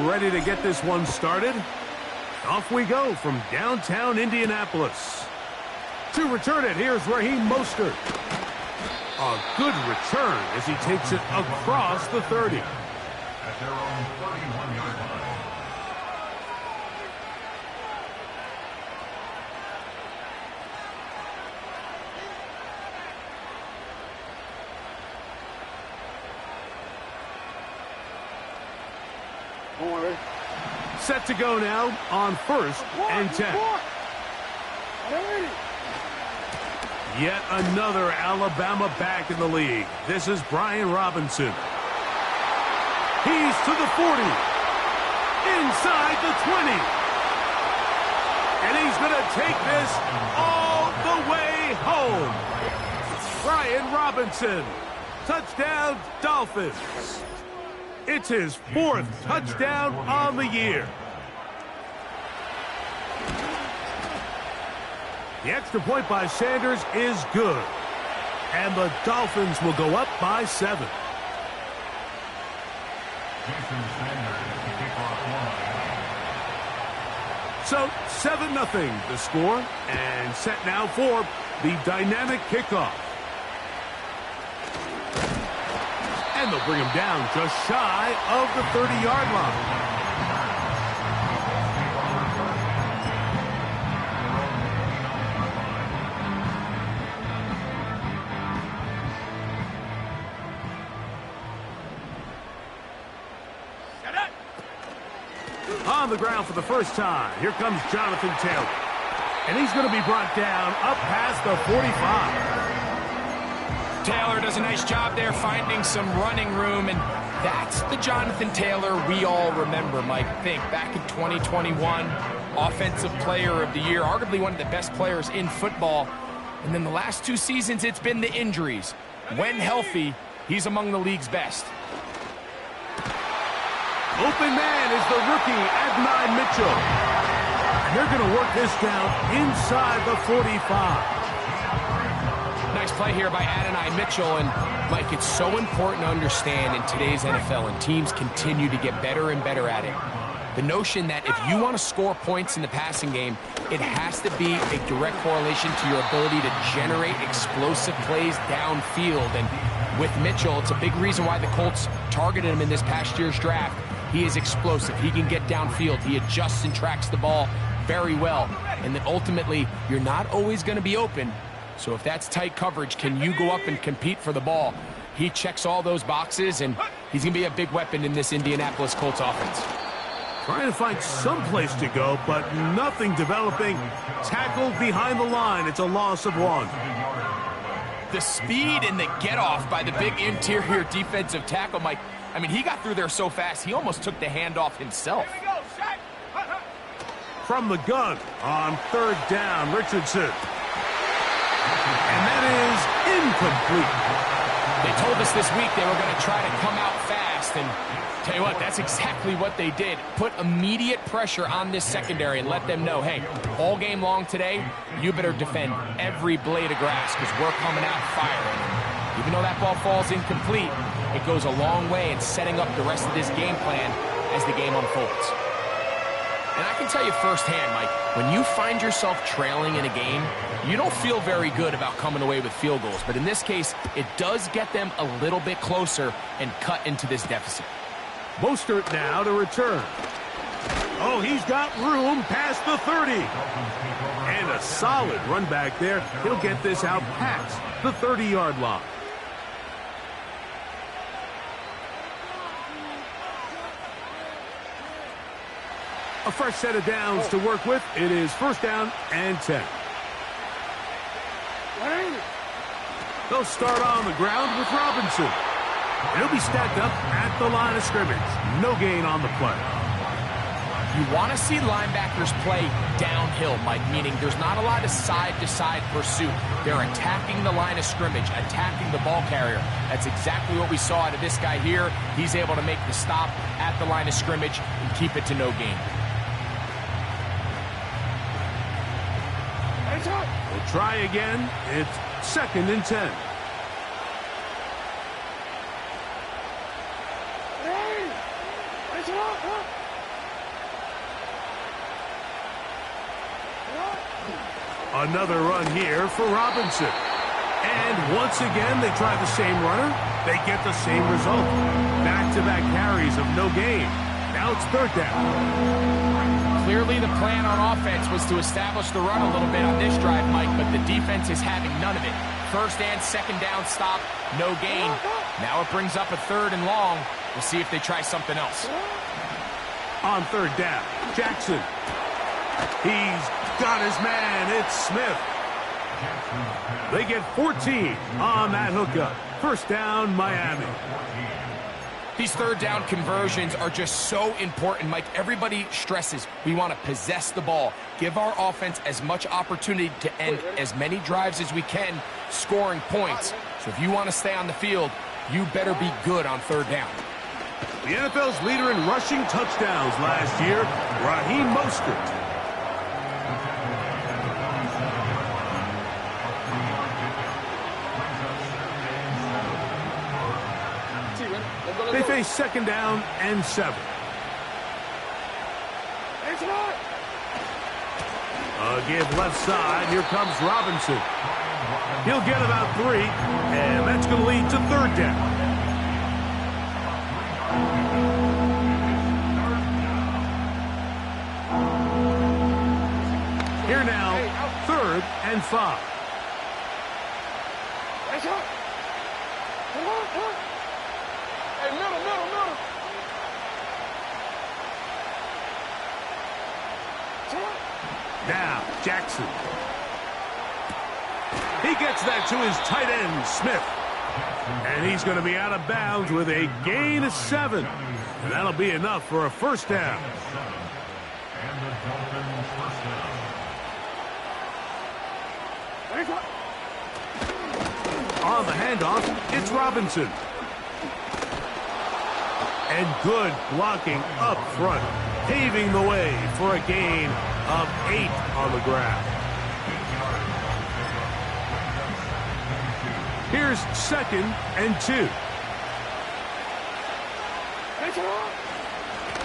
ready to get this one started. Off we go from downtown Indianapolis. To return it, here's Raheem Mostert. A good return as he takes it across the 30. At their own 31-yard line. Set to go now on 1st and 10. Yet another Alabama back in the league. This is Brian Robinson. He's to the 40. Inside the 20. And he's going to take this all the way home. Brian Robinson. Touchdown, Dolphins. It's his 4th touchdown on the year. The extra point by Sanders is good. And the Dolphins will go up by 7. So 7-0 the score. And set now for the dynamic kickoff. And they'll bring him down just shy of the 30-yard line. On the ground for the first time, here comes Jonathan Taylor. And he's going to be brought down up past the 45. Taylor does a nice job there finding some running room, and that's the Jonathan Taylor we all remember, Mike. Think back in 2021, Offensive Player of the Year, arguably one of the best players in football. And then the last 2 seasons, it's been the injuries. When healthy, he's among the league's best. Open man is the rookie, Adonai Mitchell. And they're going to work this down inside the 45. Nice play here by Adonai Mitchell, and Mike, it's so important to understand in today's NFL, and teams continue to get better and better at it. The notion that if you want to score points in the passing game, it has to be a direct correlation to your ability to generate explosive plays downfield. And with Mitchell, it's a big reason why the Colts targeted him in this past year's draft. He is explosive. He can get downfield. He adjusts and tracks the ball very well. And then ultimately, you're not always going to be open. So if that's tight coverage, can you go up and compete for the ball? He checks all those boxes, and he's going to be a big weapon in this Indianapolis Colts offense. Trying to find some place to go, but nothing developing. Tackled behind the line. It's a loss of 1. The speed and the get-off by the big interior defensive tackle, Mike. I mean, he got through there so fast, he almost took the handoff himself. From the gun on 3rd down, Richardson. And that is incomplete. They told us this week they were going to try to come out fast, and tell you what, that's exactly what they did. Put immediate pressure on this secondary and let them know, hey, all game long today, you better defend every blade of grass because we're coming out firing. Even though that ball falls incomplete, it goes a long way in setting up the rest of this game plan as the game unfolds. And I can tell you firsthand, Mike, when you find yourself trailing in a game, you don't feel very good about coming away with field goals. But in this case, it does get them a little bit closer and cut into this deficit. Mostert now to return. Oh, he's got room past the 30. And a solid run back there. He'll get this out past the 30-yard line. A fresh set of downs to work with. It is 1st down and 10. They'll start on the ground with Robinson. He'll be stacked up at the line of scrimmage. No gain on the play. You want to see linebackers play downhill, Mike, meaning there's not a lot of side-to-side pursuit. They're attacking the line of scrimmage, attacking the ball carrier. That's exactly what we saw out of this guy here. He's able to make the stop at the line of scrimmage and keep it to no gain. We'll try again. It's 2nd and 10. Another run here for Robinson. And once again, they try the same runner. They get the same result. Back-to-back carries of no gain. Now it's third down. Clearly the plan on offense was to establish the run a little bit on this drive, Mike, but the defense is having none of it. First and second down stop, no gain. Now it brings up a third and long. We'll see if they try something else. On third down, Jackson. He's got his man. It's Smith. They get 14 on that hookup. First down, Miami. These third down conversions are just so important, Mike. Everybody stresses we want to possess the ball, give our offense as much opportunity to end as many drives as we can, scoring points. So if you want to stay on the field, you better be good on third down. The NFL's leader in rushing touchdowns last year, Raheem Mostert. They face second down and 7. Give left side. Here comes Robinson. He'll get about 3, and that's going to lead to third down. Here now, third and 5. Now, Jackson. He gets that to his tight end, Smith. And he's going to be out of bounds with a gain of 7. And that'll be enough for a first down. And the Dolphins first down. On the handoff, it's Robinson. And good blocking up front, paving the way for a gain of 8 on the ground. Here's second and 2.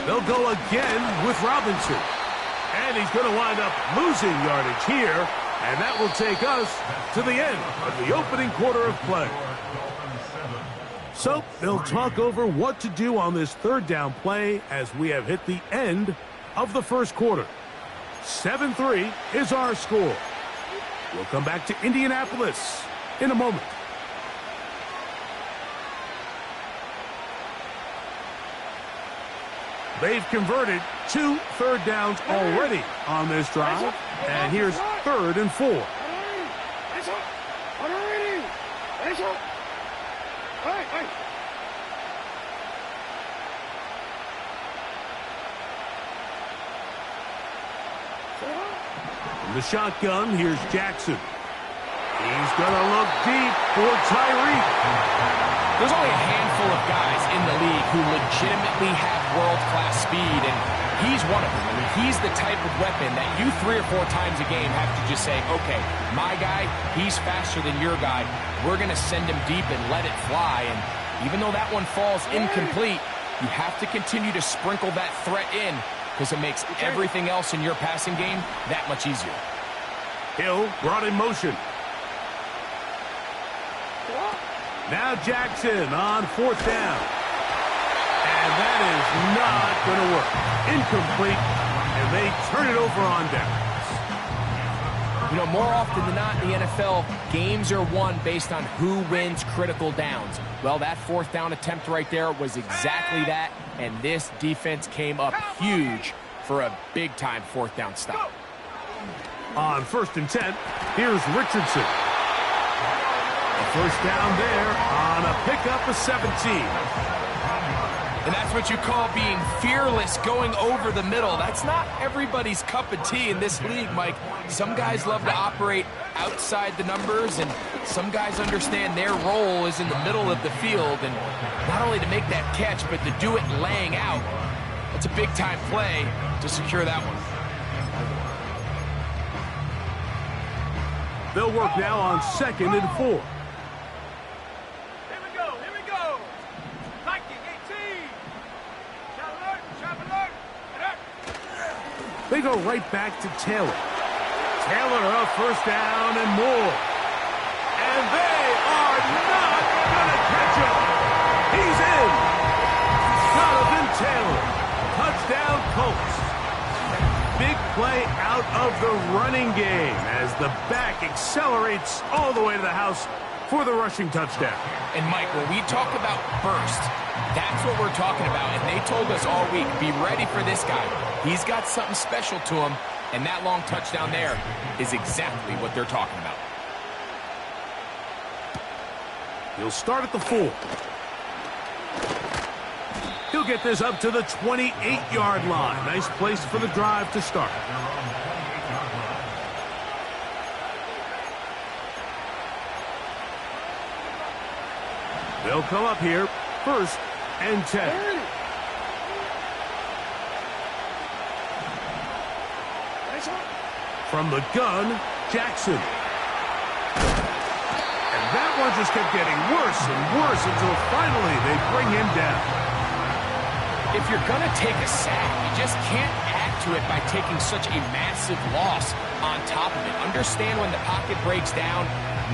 They'll go again with Robinson. And he's going to wind up losing yardage here. And that will take us to the end of the opening quarter of play. So they'll talk over what to do on this third down play as we have hit the end of the first quarter. 7-3 is our score. We'll come back to Indianapolis in a moment. They've converted 2 third downs already on this drive. And here's third and 4. In the shotgun, here's Jackson. He's going to look deep for Tyreek. There's only a handful of guys in the league who legitimately have world-class speed, and he's one of them. I mean, he's the type of weapon that you 3 or 4 times a game have to just say, okay, my guy, he's faster than your guy. We're going to send him deep and let it fly. And even though that one falls incomplete, you have to continue to sprinkle that threat in because it makes everything else in your passing game that much easier. Hill brought in motion. Now Jackson on fourth down. And that is not going to work. Incomplete, and they turn it over on downs. You know, more often than not in the NFL, games are won based on who wins critical downs. Well, that fourth down attempt right there was exactly that, and this defense came up huge for a big-time fourth down stop. On 1st and 10, here's Richardson. First down there on a pickup of 17. And that's what you call being fearless, going over the middle. That's not everybody's cup of tea in this league, Mike. Some guys love to operate outside the numbers, and some guys understand their role is in the middle of the field. And not only to make that catch, but to do it laying out. That's a big-time play to secure that one. They'll work now on 2nd and 4. They go right back to Taylor. Taylor a first down and more. And they are not going to catch him. He's in. Jonathan Taylor. Touchdown Colts. Big play out of the running game as the back accelerates all the way to the house for the rushing touchdown. And Mike, when we talk about burst, that's what we're talking about. And they told us all week, be ready for this guy. He's got something special to him. And that long touchdown there is exactly what they're talking about. He'll start at the 4. He'll get this up to the 28-yard line. Nice place for the drive to start. They'll come up here, 1st and 10. From the gun, Jackson. And that one just kept getting worse and worse until finally they bring him down. If you're going to take a sack, you just can't add to it by taking such a massive loss on top of it. Understand when the pocket breaks down,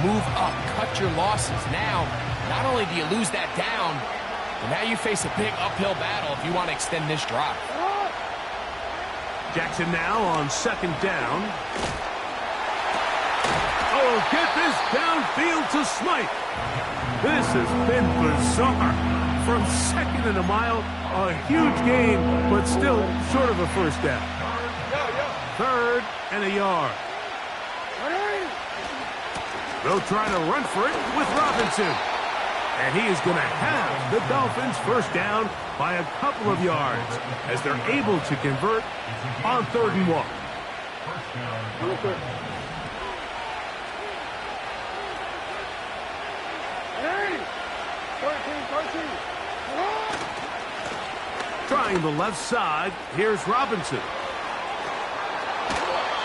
move up, cut your losses. Now, not only do you lose that down, but now you face a big uphill battle if you want to extend this drive. Jackson now on 2nd down. Oh, get this downfield to Smythe. This has been bizarre. From 2nd and a mile, a huge gain, but still short of a first down. 3rd and a yard. They'll try to run for it with Robinson. And he is going to have the Dolphins first down by a couple of yards as they're able to convert on 3rd and 1. Trying the left side, here's Robinson.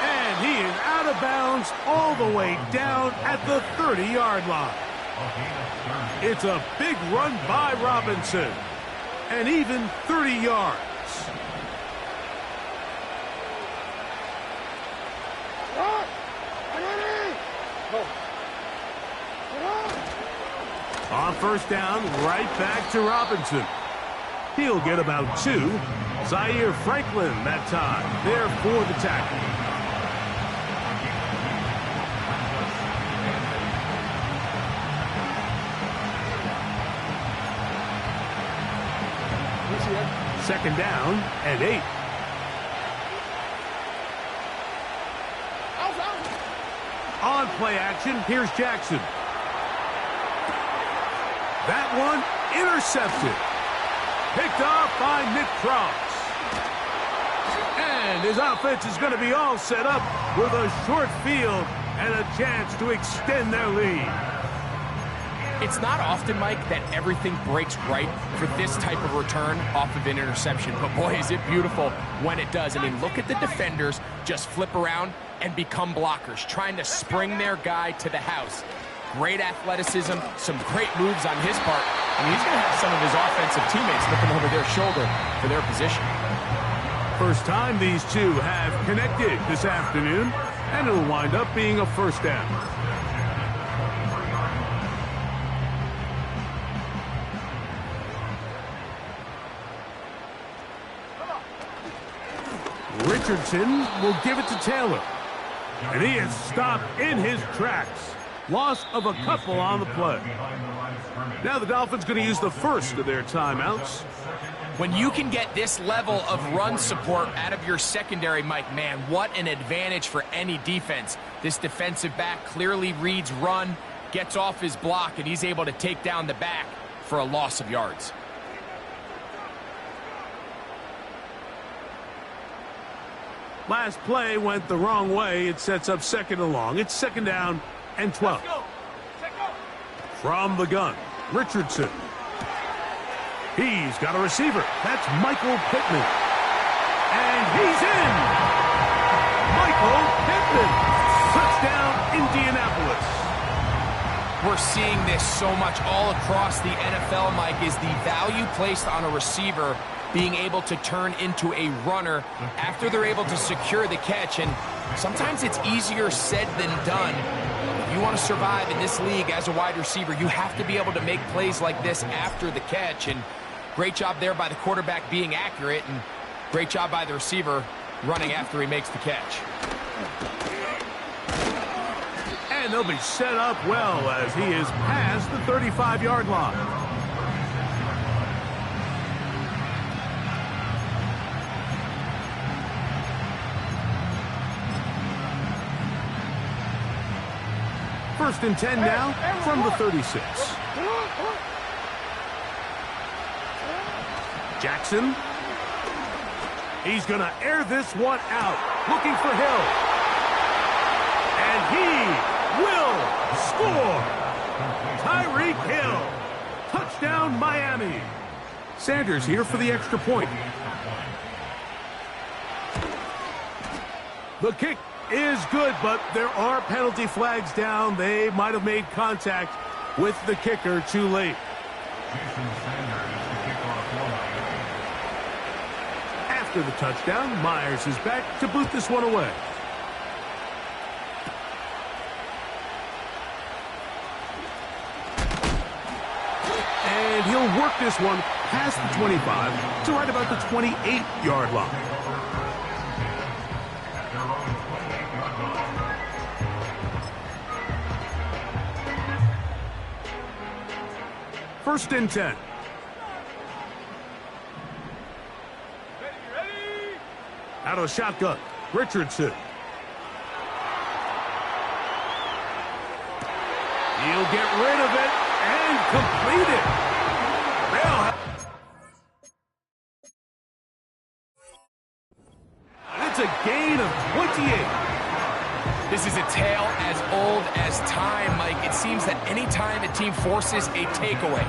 And he is out of bounds all the way down at the 30-yard line. It's a big run by Robinson. And even 30 yards. On 1st down, right back to Robinson. He'll get about 2. Zaire Franklin that time, there for the tackle. Second down and 8. On play action, here's Jackson. That one intercepted. Picked off by Nick Cross. And his offense is going to be all set up with a short field and a chance to extend their lead. It's not often, Mike, that everything breaks right for this type of return off of an interception. But, boy, is it beautiful when it does. I mean, look at the defenders just flip around and become blockers, trying to spring their guy to the house. Great athleticism, some great moves on his part. I mean, he's going to have some of his offensive teammates looking over their shoulder for their position. First time these two have connected this afternoon, and it'll wind up being a first down. Richardson will give it to Taylor. And he is stopped in his tracks. Loss of a couple on the play. Now the Dolphins going to use the first of their timeouts. When you can get this level of run support out of your secondary, Mike, man, what an advantage for any defense. This defensive back clearly reads run, gets off his block, and he's able to take down the back for a loss of yards. Last play went the wrong way. It sets up 2nd and long. It's 2nd down and 12. From the gun, Richardson. He's got a receiver. That's Michael Pittman. And he's in. Michael Pittman. Touchdown, Indianapolis. We're seeing this so much all across the NFL, Mike, is the value placed on a receiver being able to turn into a runner after they're able to secure the catch. And Sometimes it's easier said than done. If you want to survive in this league as a wide receiver, you have to be able to make plays like this after the catch. And great job there by the quarterback being accurate, and great job by the receiver running after he makes the catch. And they'll be set up well as he is past the 35-yard line. First and 10 now from the 36. Jackson. He's going to air this one out, looking for Hill. And he will score. Tyreek Hill. Touchdown, Miami. Sanders here for the extra point. The kick is good, but there are penalty flags down. They might have made contact with the kicker too late. After the touchdown, Myers is back to boot this one away. And he'll work this one past the 25 to right about the 28-yard line. First and 10. Out of the shotgun, Richardson. He'll get rid of it and complete it. And it's a gain of 28. This is a tale as old as time, Mike. It seems that any time a team forces a takeaway,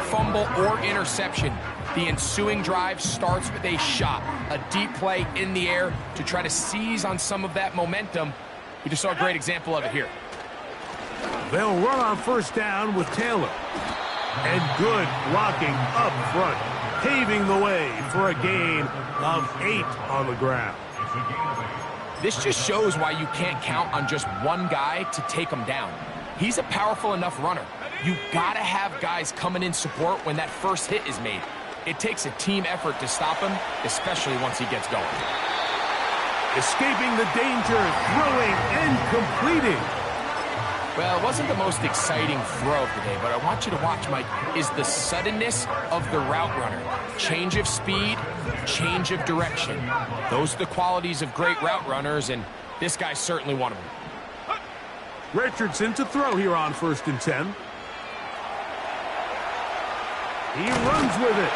fumble, or interception, the ensuing drive starts with a shot, a deep play in the air to try to seize on some of that momentum. We just saw a great example of it here. They'll run on first down with Taylor. And good blocking up front, paving the way for a gain of 8 on the ground. This just shows why you can't count on just one guy to take him down. He's a powerful enough runner. You gotta have guys coming in support when that first hit is made. It takes a team effort to stop him, especially once he gets going. Escaping the danger, throwing and completing. Well, it wasn't the most exciting throw of the day, but I want you to watch, Mike, is the suddenness of the route runner. Change of speed, change of direction. Those are the qualities of great route runners, and this guy's certainly one of them. Richardson to throw here on first and 10. He runs with it.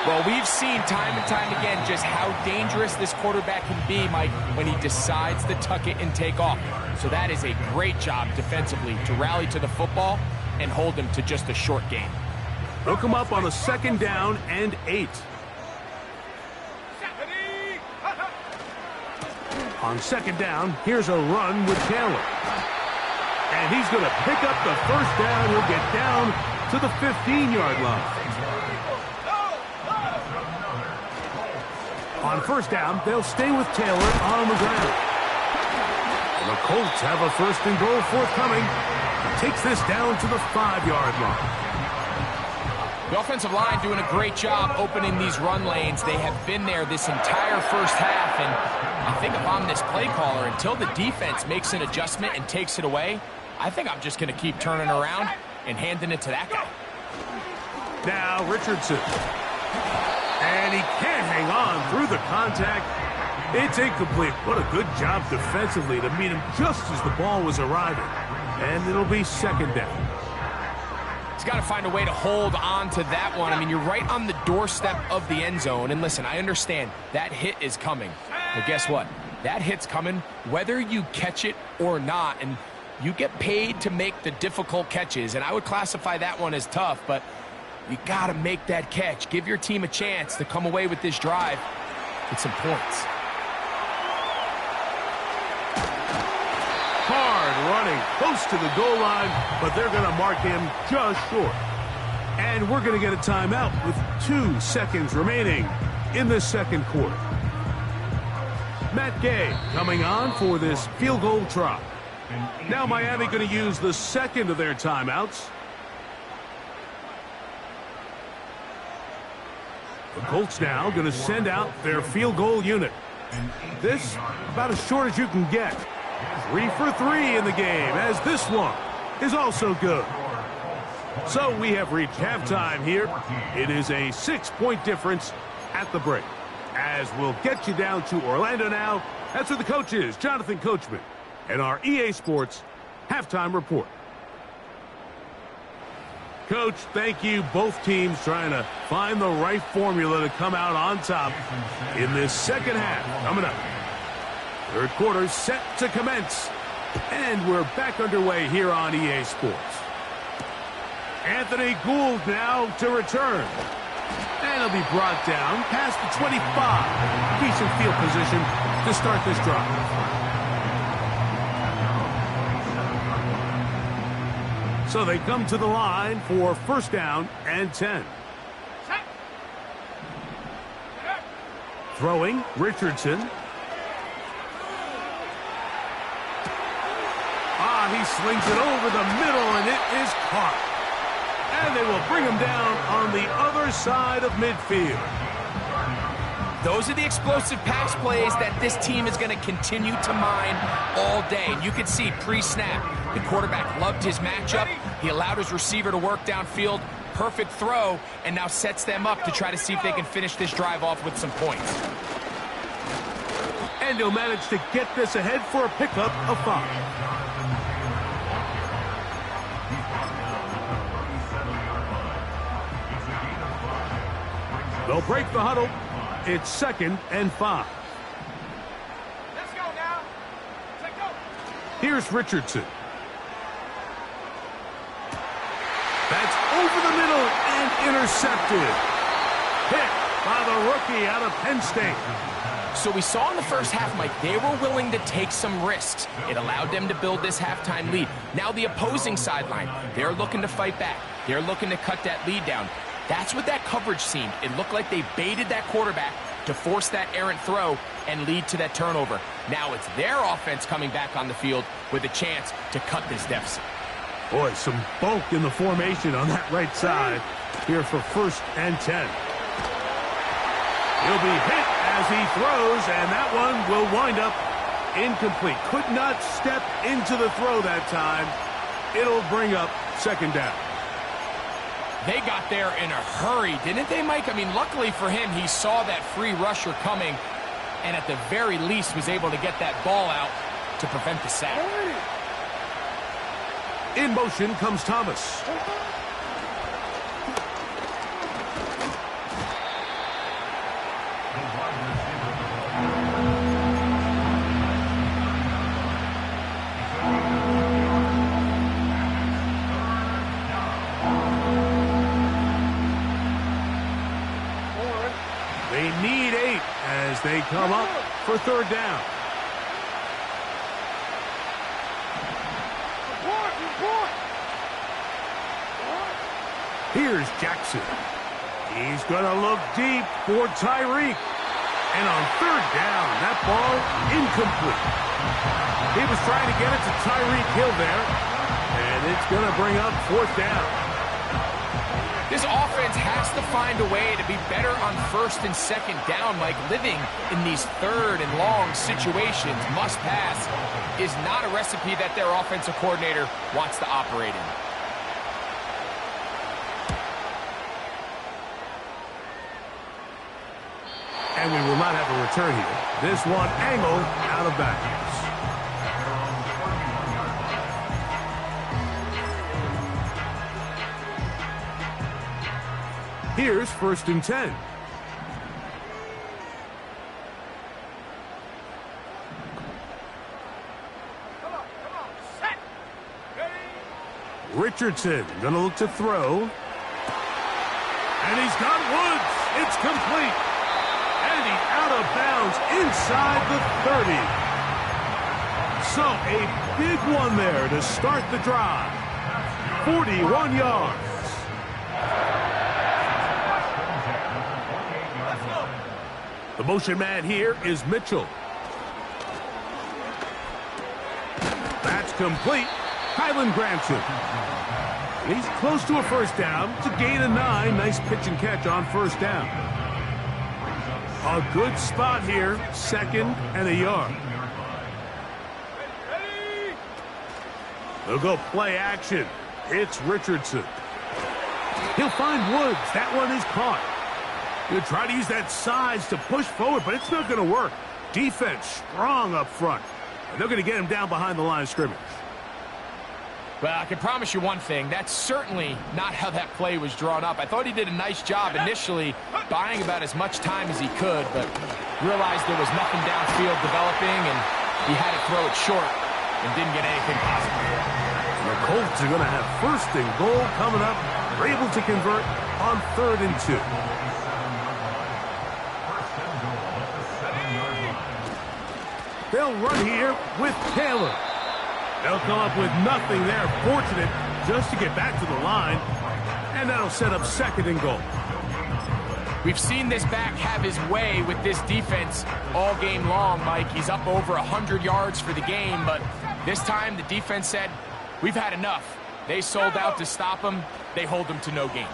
Well, we've seen time and time again just how dangerous this quarterback can be, Mike, when he decides to tuck it and take off. So that is a great job defensively to rally to the football and hold him to just a short gain. Hook him up on a second down and 8. On second down, here's a run with Taylor. And he's going to pick up the first down. He'll get down to the 15-yard line. On first down, they'll stay with Taylor on the ground. And the Colts have a first and goal forthcoming. Takes this down to the 5-yard line. The offensive line doing a great job opening these run lanes. They have been there this entire first half, and I think if I'm this play caller, until the defense makes an adjustment and takes it away, I think I'm just going to keep turning around and handing it to that guy. Now Richardson. And he can't hang on through the contact. It's incomplete. What a good job defensively to meet him just as the ball was arriving. And it'll be second down. He's got to find a way to hold on to that one. I mean, you're right on the doorstep of the end zone. And listen, I understand that hit is coming. But guess what? That hit's coming whether you catch it or not. And you get paid to make the difficult catches. And I would classify that one as tough, but you got to make that catch. Give your team a chance to come away with this drive with some points. Hard running, close to the goal line, but they're going to mark him just short. And we're going to get a timeout with 2 seconds remaining in the second quarter. Matt Gay coming on for this field goal try. Now Miami going to use the second of their timeouts. The Colts now going to send out their field goal unit. This about as short as you can get. 3 for 3 in the game, as this one is also good. So we have reached halftime here. It is a 6-point difference at the break. As we'll get you down to Orlando now. That's where the coach is, Jonathan Coachman, and our EA Sports halftime report. Coach, thank you. Both teams trying to find the right formula to come out on top in this second half. Coming up. Third quarter set to commence. And we're back underway here on EA Sports. Anthony Gould now to return. And he'll be brought down past the 25. Decent field position to start this drive. So they come to the line for first down and 10. Throwing, Richardson. He slings it over the middle, and it is caught. And they will bring him down on the other side of midfield. Those are the explosive pass plays that this team is going to continue to mine all day. And you can see pre-snap, the quarterback loved his matchup. He allowed his receiver to work downfield. Perfect throw, and now sets them up to try to see if they can finish this drive off with some points. And he'll manage to get this ahead for a pickup of 5. They'll break the huddle. It's 2nd and 5. Let's go now. Let's go. Here's Richardson. That's over the middle and intercepted. Hit by the rookie out of Penn State. So we saw in the first half, Mike, they were willing to take some risks. It allowed them to build this halftime lead. Now the opposing sideline, they're looking to fight back. They're looking to cut that lead down. That's what that coverage seemed. It looked like they baited that quarterback to force that errant throw and lead to that turnover. Now it's their offense coming back on the field with a chance to cut this deficit. Boy, some bulk in the formation on that right side here for 1st and 10. He'll be hit as he throws, and that one will wind up incomplete. Could not step into the throw that time. It'll bring up 2nd down. They got there in a hurry, didn't they, Mike? I mean, luckily for him, he saw that free rusher coming and at the very least was able to get that ball out to prevent the sack. In motion comes Thomas. They need 8 as they come up for 3rd down. Here's Jackson. He's going to look deep for Tyreek. And on 3rd down, that ball incomplete. He was trying to get it to Tyreek Hill there. And it's going to bring up 4th down. This offense has to find a way to be better on 1st and 2nd down. Like living in these 3rd and long situations, must pass, is not a recipe that their offensive coordinator wants to operate in. And we will not have a return here. This one angled out of bounds. Here's 1st and 10. Come on. Set. Ready. Richardson going to look to throw. And he's got Woods. It's complete. And he's out of bounds inside the 30. So a big one there to start the drive. 41 yards. The motion man here is Mitchell. complete. Kylan Granson. He's close to a first down. It's a gain of 9. Nice pitch and catch on first down. A good spot here. 2nd and a yard. They'll go play action. It's Richardson. He'll find Woods. That one is caught. He'll try to use that size to push forward, but it's not going to work. Defense strong up front. And they're going to get him down behind the line of scrimmage. Well, I can promise you one thing. That's certainly not how that play was drawn up. I thought he did a nice job initially buying about as much time as he could, but realized there was nothing downfield developing, and he had to throw it short and didn't get anything positive. The Colts are going to have 1st and goal coming up. They're able to convert on 3rd and 2. They'll run here with Taylor. They'll come up with nothing there. Fortunate just to get back to the line. And that'll set up 2nd and goal. We've seen this back have his way with this defense all game long, Mike. He's up over 100 yards for the game, but this time the defense said, we've had enough. They sold out to stop him. They hold him to no gain.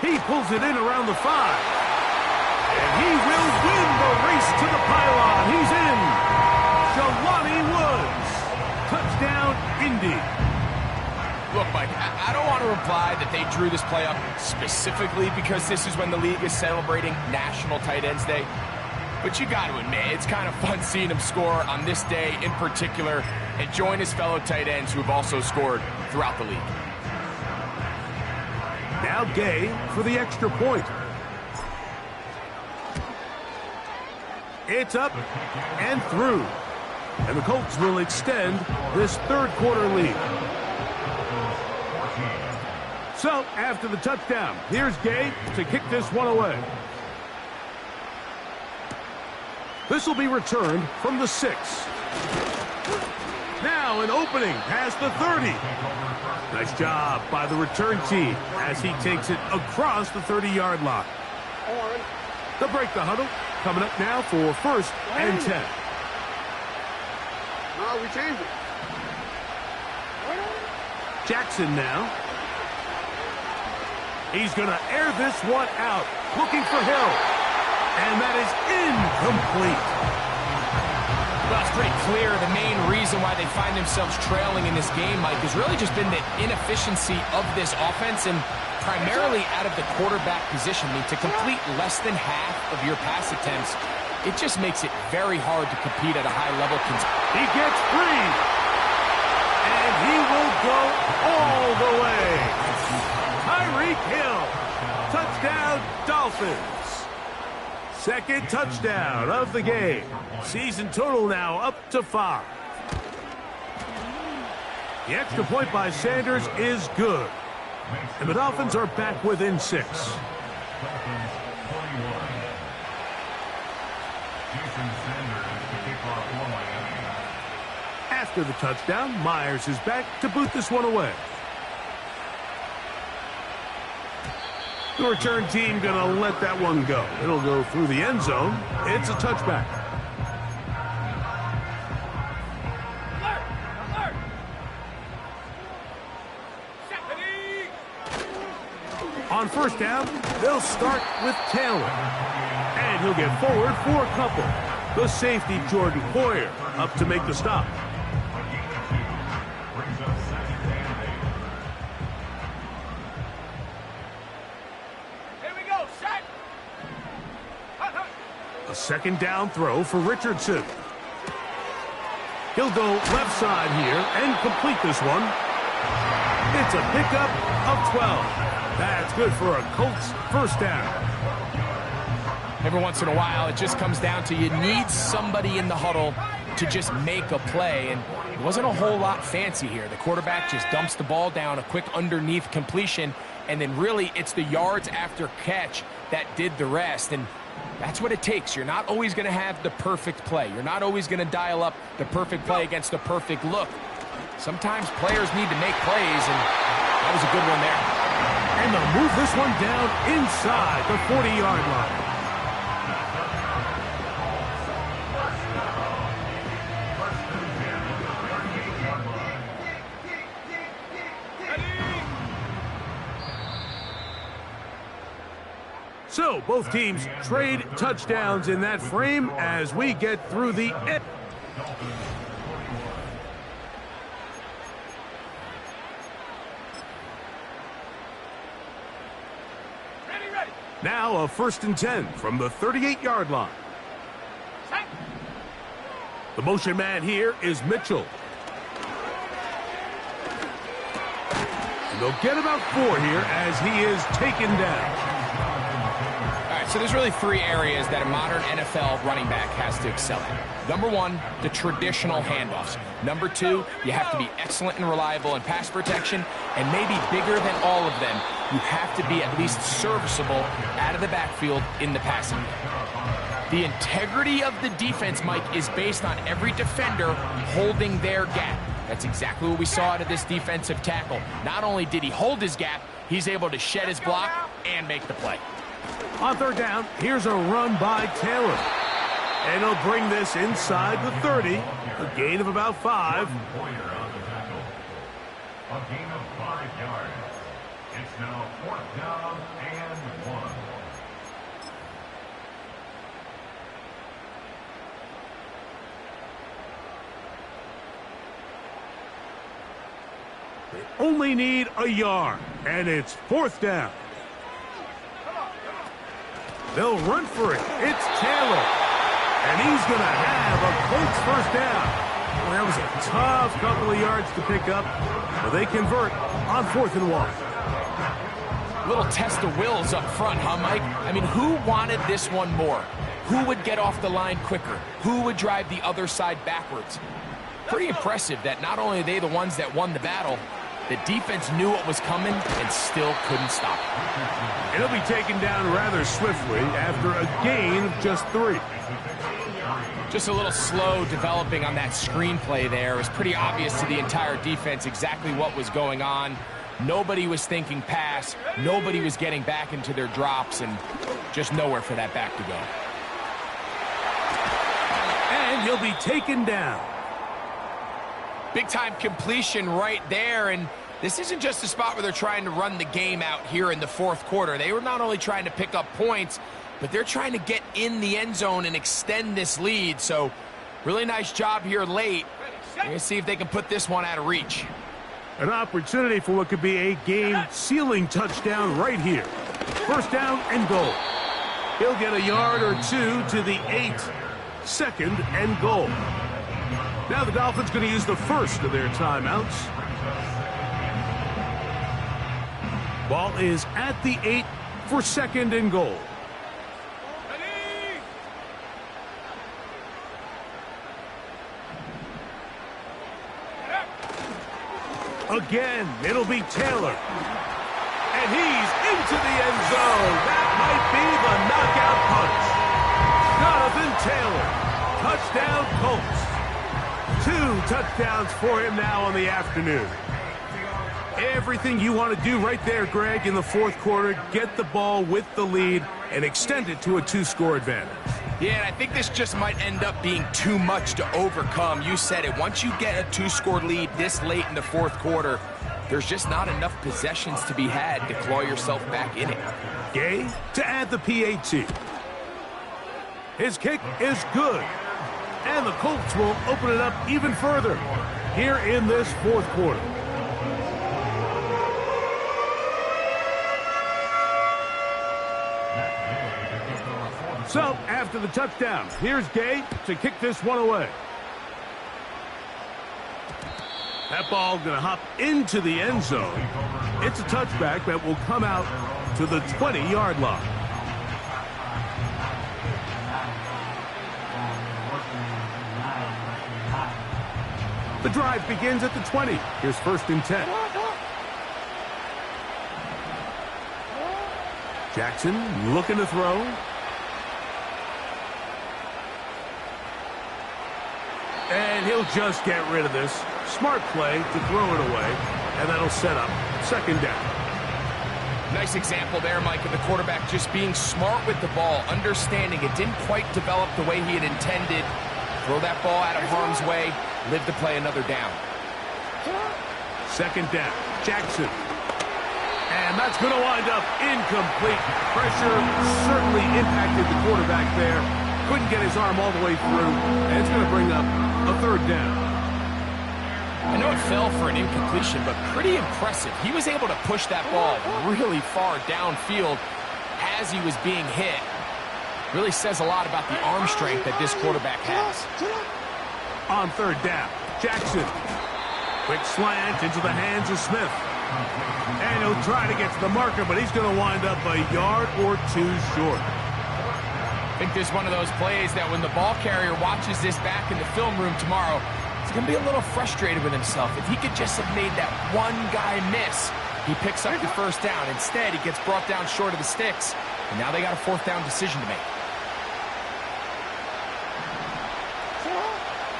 He pulls it in around the 5. And he will win the race to the pylon. He's in. Jelani Woods. Touchdown, Indy. Look, Mike, I don't want to imply that they drew this play up specifically because this is when the league is celebrating National Tight Ends Day. But you got to admit, it's kind of fun seeing him score on this day in particular and join his fellow tight ends who have also scored throughout the league. Now Gay for the extra point. It's up and through. And the Colts will extend this 3rd quarter lead. So, after the touchdown, here's Gay to kick this one away. This will be returned from the 6. Now an opening past the 30. Nice job by the return team as he takes it across the 30-yard line. They'll break the huddle. Coming up now for 1st and 10. No, we changed it. Jackson now. He's going to air this one out. Looking for Hill. And that is incomplete. Well, it's pretty clear the main reason why they find themselves trailing in this game, Mike, has really just been the inefficiency of this offense and primarily out of the quarterback position. I mean, to complete less than half of your pass attempts, it just makes it very hard to compete at a high level. He gets free. And he will go all the way. Tyreek Hill. Touchdown, Dolphins. 2nd touchdown of the game. Season total now up to 5. The extra point by Sanders is good. And the Dolphins are back within 6. After the touchdown, Myers is back to boot this one away. The return team going to let that one go. It'll go through the end zone. It's a touchback. On 1st down, they'll start with Taylor. And he'll get forward for a couple. The safety, Jordan Poyer, up to make the stop. A 2nd down throw for Richardson. He'll go left side here and complete this one. It's a pickup of 12. That's good for a Colts 1st down. Every once in a while, it just comes down to you need somebody in the huddle to just make a play, and it wasn't a whole lot fancy here. The quarterback just dumps the ball down, a quick underneath completion, and then really it's the yards after catch that did the rest, and that's what it takes. You're not always going to have the perfect play. You're not always going to dial up the perfect play against the perfect look. Sometimes players need to make plays, and that was a good one there. And they'll move this one down inside the 40-yard line. So both teams trade touchdowns in that frame as we get through the end. Ready. Now a 1st and 10 from the 38-yard line. Set. The motion man here is Mitchell. And they'll get about 4 here as he is taken down. All right, so there's really 3 areas that a modern NFL running back has to excel at. Number 1, the traditional handoffs. Number 2, you have to be excellent and reliable in pass protection. And maybe bigger than all of them, you have to be at least serviceable out of the backfield in the passing game. The integrity of the defense, Mike, is based on every defender holding their gap. That's exactly what we saw out of this defensive tackle. Not only did he hold his gap, he's able to shed his block and make the play. On 3rd down, here's a run by Taylor. And he'll bring this inside the 30, a gain of about 5. A gain of 5 yards. It's now 4th down and 1. They only need a yard, and it's 4th down. They'll run for it. It's Taylor. And he's going to have a Colts 1st down. Well, that was a tough couple of yards to pick up, but they convert on 4th and 1. Little test of wills up front, huh, Mike? I mean, who wanted this one more? Who would get off the line quicker? Who would drive the other side backwards? Pretty impressive that not only are they the ones that won the battle, the defense knew what was coming and still couldn't stop it. It'll be taken down rather swiftly after a gain of just 3. Just a little slow developing on that screenplay there. It was pretty obvious to the entire defense exactly what was going on. Nobody was thinking pass. Nobody was getting back into their drops, and just nowhere for that back to go. And he'll be taken down. Big-time completion right there, and this isn't just a spot where they're trying to run the game out here in the 4th quarter. They were not only trying to pick up points, but they're trying to get in the end zone and extend this lead. So really nice job here late. We're going to see if they can put this one out of reach. An opportunity for what could be a game-sealing touchdown right here. 1st down and goal. He'll get a yard or 2 to the 8. 2nd and goal. Now the Dolphins going to use the first of their timeouts. Ball is at the 8 for 2nd and goal. Again, it'll be Taylor. And he's into the end zone. That might be the knockout punch. Jonathan Taylor. Touchdown Colts. 2 touchdowns for him now on the afternoon. Everything you want to do right there, Greg, in the 4th quarter. Get the ball with the lead and extend it to a 2-score advantage. Yeah, and I think this just might end up being too much to overcome. You said it. Once you get a 2-score lead this late in the 4th quarter, there's just not enough possessions to be had to claw yourself back in it. Gay to add the PAT. His kick is good. And the Colts will open it up even further here in this 4th quarter. So, after the touchdown, here's Gay to kick this one away. That ball going to hop into the end zone. It's a touchback that will come out to the 20-yard line. The drive begins at the 20. Here's 1st and 10. Jackson looking to throw. And he'll just get rid of this. Smart play to throw it away. And that'll set up 2nd down. Nice example there, Mike, of the quarterback just being smart with the ball, understanding it didn't quite develop the way he had intended. Throw that ball out of harm's way, live to play another down. 2nd down. Jackson. And And that's going to wind up incomplete. Pressure certainly impacted the quarterback there. Couldn't get his arm all the way through, and it's going to bring up a third down. I know it fell for an incompletion, but pretty impressive. He was able to push that ball really far downfield as he was being hit. Really says a lot about the arm strength that this quarterback has. On third down, Jackson. Quick slant into the hands of Smith. And he'll try to get to the marker, but he's going to wind up a yard or two short. I think this is one of those plays that when the ball carrier watches this back in the film room tomorrow, he's going to be a little frustrated with himself. If he could just have made that one guy miss, he picks up the first down. Instead, he gets brought down short of the sticks, and now they got a fourth down decision to make.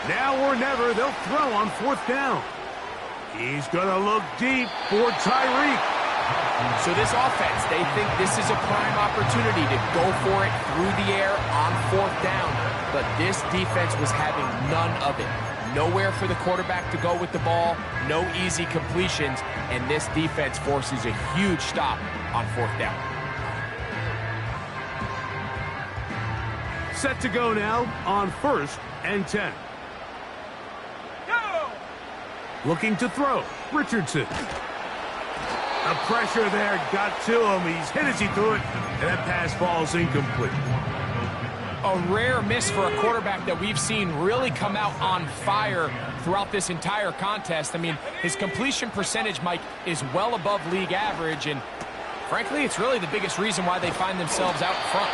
Now or never, they'll throw on fourth down. He's going to look deep for Tyreek. So this offense, they think this is a prime opportunity to go for it through the air on fourth down. But this defense was having none of it. Nowhere for the quarterback to go with the ball, no easy completions, and this defense forces a huge stop on fourth down. Set to go now on 1st and 10. Go! Looking to throw, Richardson. The pressure there got to him. He's hit as he threw it, and that pass falls incomplete. A rare miss for a quarterback that we've seen really come out on fire throughout this entire contest. I mean, his completion percentage, Mike, is well above league average, and frankly, it's really the biggest reason why they find themselves out front.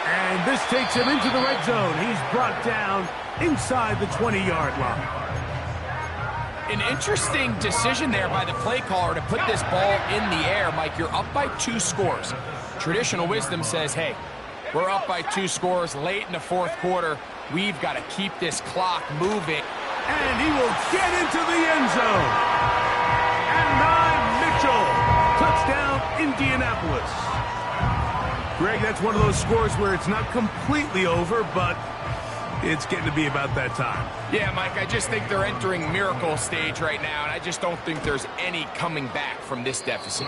And this takes him into the red zone. He's brought down inside the 20-yard line. An interesting decision there by the play caller to put this ball in the air. Mike, you're up by 2 scores. Traditional wisdom says, hey, we're up by 2 scores late in the fourth quarter. We've got to keep this clock moving. And he will get into the end zone. And 9, Mitchell. Touchdown, Indianapolis. Greg, that's one of those scores where it's not completely over, but it's getting to be about that time. Yeah, Mike, I just think they're entering miracle stage right now, and I just don't think there's any coming back from this deficit.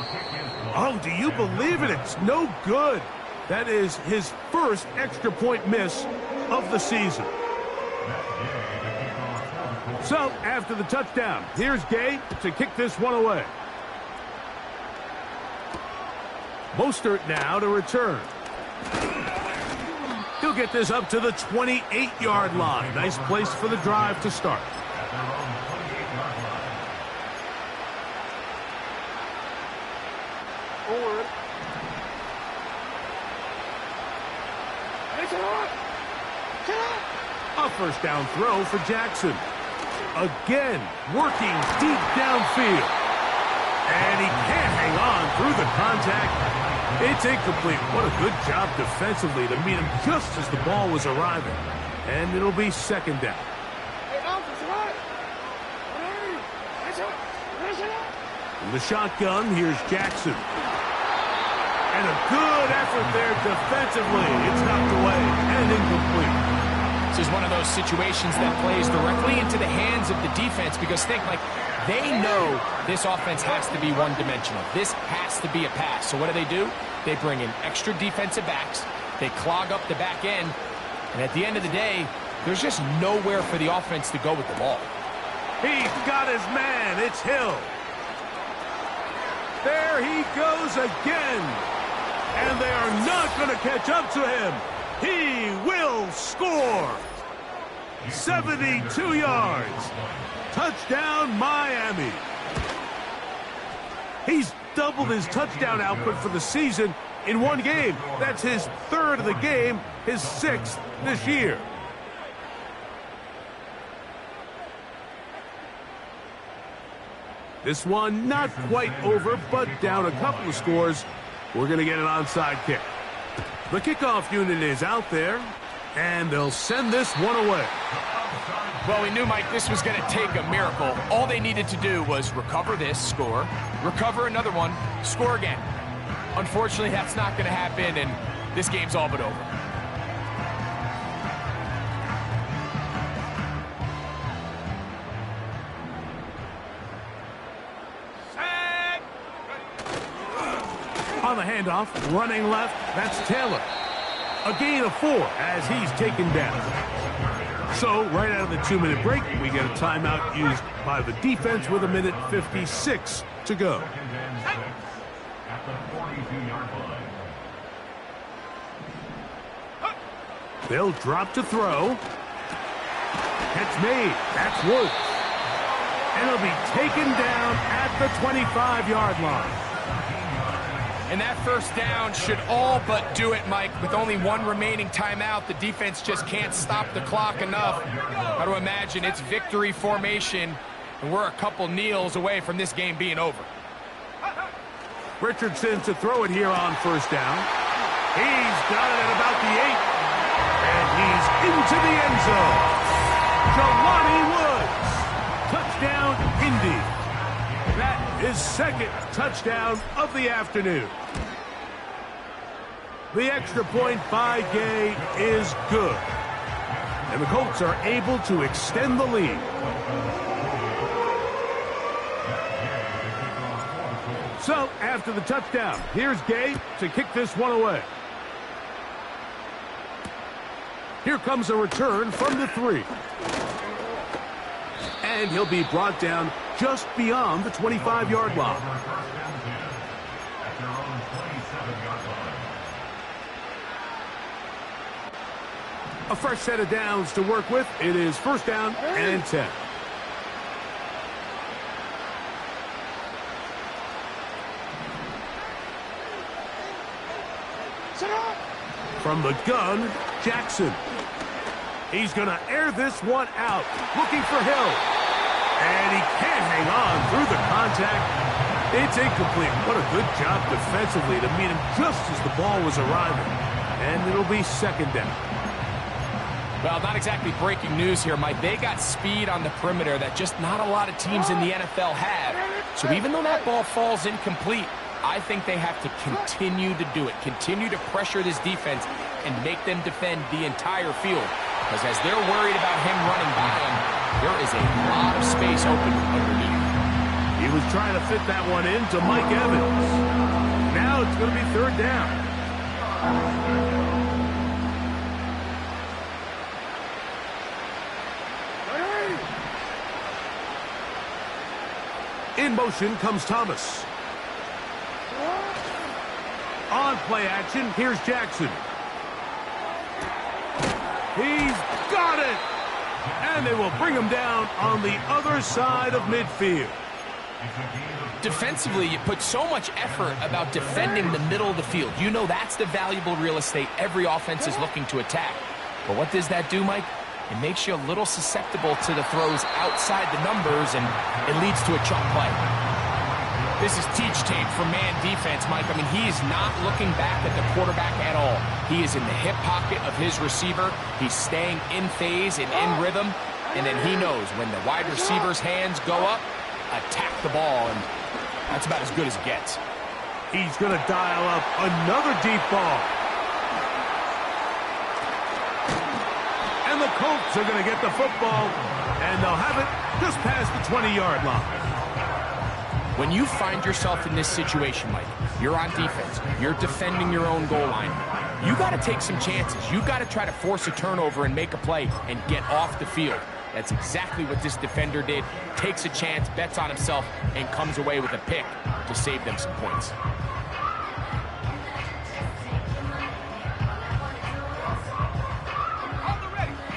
Oh, do you believe it? It's no good. That is his first extra point miss of the season. So, after the touchdown, here's Gay to kick this one away. Mostert now to return. He'll get this up to the 28-yard line. Nice place for the drive to start. Forward. A first down throw for Jackson. Again, working deep downfield. And he can't hang on through the contact. It's incomplete. What a good job defensively to meet him just as the ball was arriving. And it'll be second down. In the shotgun, here's Jackson. And a good effort there defensively. It's knocked away and incomplete. This is one of those situations that plays directly into the hands of the defense because think, like, they know this offense has to be one-dimensional. This has to be a pass. So what do? They bring in extra defensive backs. They clog up the back end. And at the end of the day, there's just nowhere for the offense to go with the ball. He's got his man. It's Hill. There he goes again. And they are not going to catch up to him. He will score. 72 yards. Touchdown, Miami. He's doubled his touchdown output for the season in one game. That's his 3rd of the game, his 6th this year. This one not quite over, but down a couple of scores. We're going to get an onside kick. The kickoff unit is out there, and they'll send this one away. Well, we knew, Mike, this was going to take a miracle. All they needed to do was recover this, score, recover another one, score again. Unfortunately, that's not going to happen, and this game's all but over. On the handoff, running left, that's Taylor. A gain of 4 as he's taken down. So, right out of the 2-minute break, we get a timeout used by the defense with 1:56 to go. At the 42-yard line. They'll drop to throw. Catch made. That's Woods. And he'll be taken down at the 25-yard line. And that first down should all but do it, Mike. With only 1 remaining timeout, the defense just can't stop the clock enough. Got to imagine it's victory formation, and we're a couple kneels away from this game being over. Richardson to throw it here on first down. He's got it at about the 8. And he's into the end zone. Jelani Woods. Touchdown, Indy. That is second touchdown of the afternoon. The extra point by Gay is good. And the Colts are able to extend the lead. So, after the touchdown, here's Gay to kick this one away. Here comes a return from the 3. And he'll be brought down just beyond the 25-yard line. A fresh set of downs to work with. It is first down and 10. From the gun, Jackson. He's going to air this one out, looking for Hill. And he can't hang on through the contact. It's incomplete. What a good job defensively to meet him just as the ball was arriving. And it'll be second down. Well, not exactly breaking news here, Mike. They got speed on the perimeter that just not a lot of teams in the NFL have. So even though that ball falls incomplete, I think they have to continue to do it. Continue to pressure this defense and make them defend the entire field. Because as they're worried about him running by them, there is a lot of space open underneath. He was trying to fit that one into Mike Evans. Now it's going to be third down. In motion comes Thomas. On play action, here's Jackson. He's got it! And they will bring him down on the other side of midfield. Defensively, you put so much effort about defending the middle of the field. You know that's the valuable real estate every offense is looking to attack. But what does that do, Mike? It makes you a little susceptible to the throws outside the numbers, and it leads to a chunk play. This is teach tape for man defense, Mike. I mean, he is not looking back at the quarterback at all. He is in the hip pocket of his receiver. He's staying in phase and in rhythm. And then he knows when the wide receiver's hands go up, attack the ball. And that's about as good as it gets. He's going to dial up another deep ball. And the Colts are going to get the football. And they'll have it just past the 20-yard line. When you find yourself in this situation, Mike, you're on defense, you're defending your own goal line, you got to take some chances. You got to try to force a turnover and make a play and get off the field. That's exactly what this defender did. Takes a chance, bets on himself, and comes away with a pick to save them some points.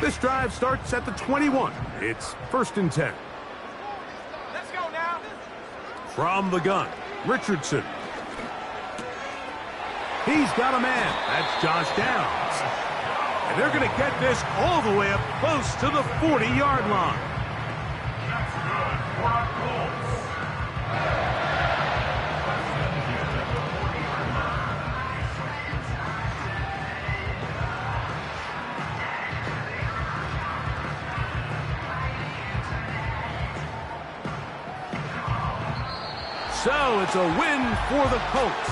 This drive starts at the 21. It's first and 10. Let's go now. From the gun, Richardson. He's got a man. That's Josh Downs. And they're going to get this all the way up close to the 40-yard line. That's good for our Colts. So it's a win for the Colts.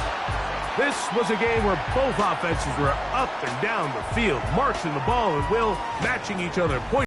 This was a game where both offenses were up and down the field, marching the ball at will, matching each other point.